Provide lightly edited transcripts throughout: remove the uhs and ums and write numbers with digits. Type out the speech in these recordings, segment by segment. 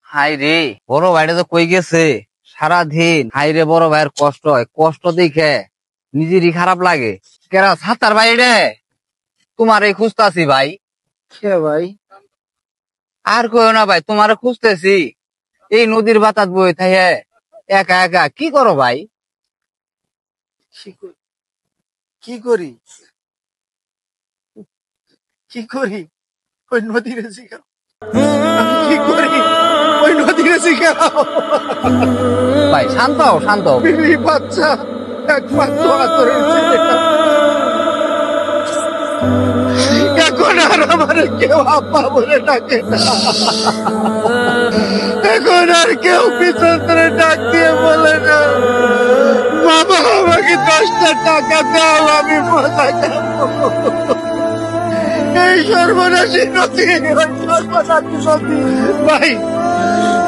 High রে, বড় ভাইটা তো কই গেছে সারাদিন। হাই রে, বড় ভাইয়ের কষ্ট হয়, কষ্ট দেখে নিজেরই খারাপ লাগে। কেরা সাতার ভাই রে, তোমার এই খুঁজতাছি ভাই। কে ভাই? আর কইও না ভাই, তোমারে খুঁজতেছি। এই নদীর বাতাস বই থাকে একা একা কি করো ভাই? কি করি কি করি ওই নদীরে শিখাও। আমি কি করি ওই নদীরে শিখাও। ভাই শান্ত হও, শান্ত হও। বিবি বাচ্চা একমাত্র আদরের ছেলেটা এখন আর আমার কেউ আব্বা বলে ডাকে না। এখন আর কেউ পিছন ধরে ডাক দিয়ে বলে না, বাবা আমাকে 10টা টাকা দাও আমি মজা খাবো। এই সর্বনাশী নদী, ওই সর্বনাশী নদী। ভাই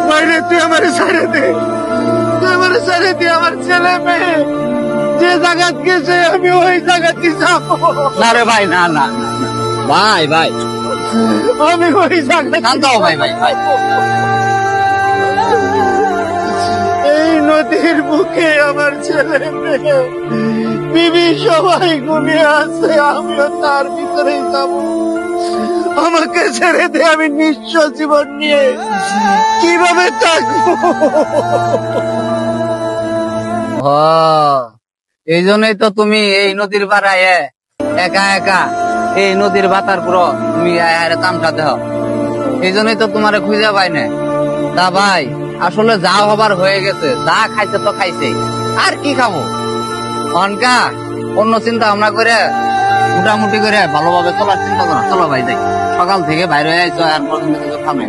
ভাইরে তুই আমার ছেড়ে দে, তুই আমার ছেড়ে দে। আমার ছেলে মেয়ে যে জায়গাত গেছে আমি ওই জায়গাতে যাবো। না রে ভাই, না না না। ভাই ভাই আমি ওই জায়গায় শান্ত হও ভাই, ভাই ভাই। এই নদীর বুকে আমার ছেলে মেয়ে বিবি সবাই ঘুমিয়ে আছে, আমিও তার ভিতরেই যাব। আমাকে ছেড়ে দে, আমি নিঃস্ব জীবন নিয়ে কিভাবে থাকবো? ও, এই জন্যই তো তুমি এই নদীর পাড়ায় একা একা এই নদীর বাতার পুরো তুমি তামটা দেহ। এই জন্যই তো তোমারে খুঁজে পাই না। তা ভাই আসলে যা হবার হয়ে গেছে, যা খাইছে তো খাইছে, আর কি খাবো। অনকা অন্য চিন্তা ভাবনা করে মোটামুটি করে ভালোভাবে চলার চিন্তা করো। চলো ভাই যাই, সকাল থেকে বাইরে হয়ে আইছো আর পর্যন্ত কিছু খামে।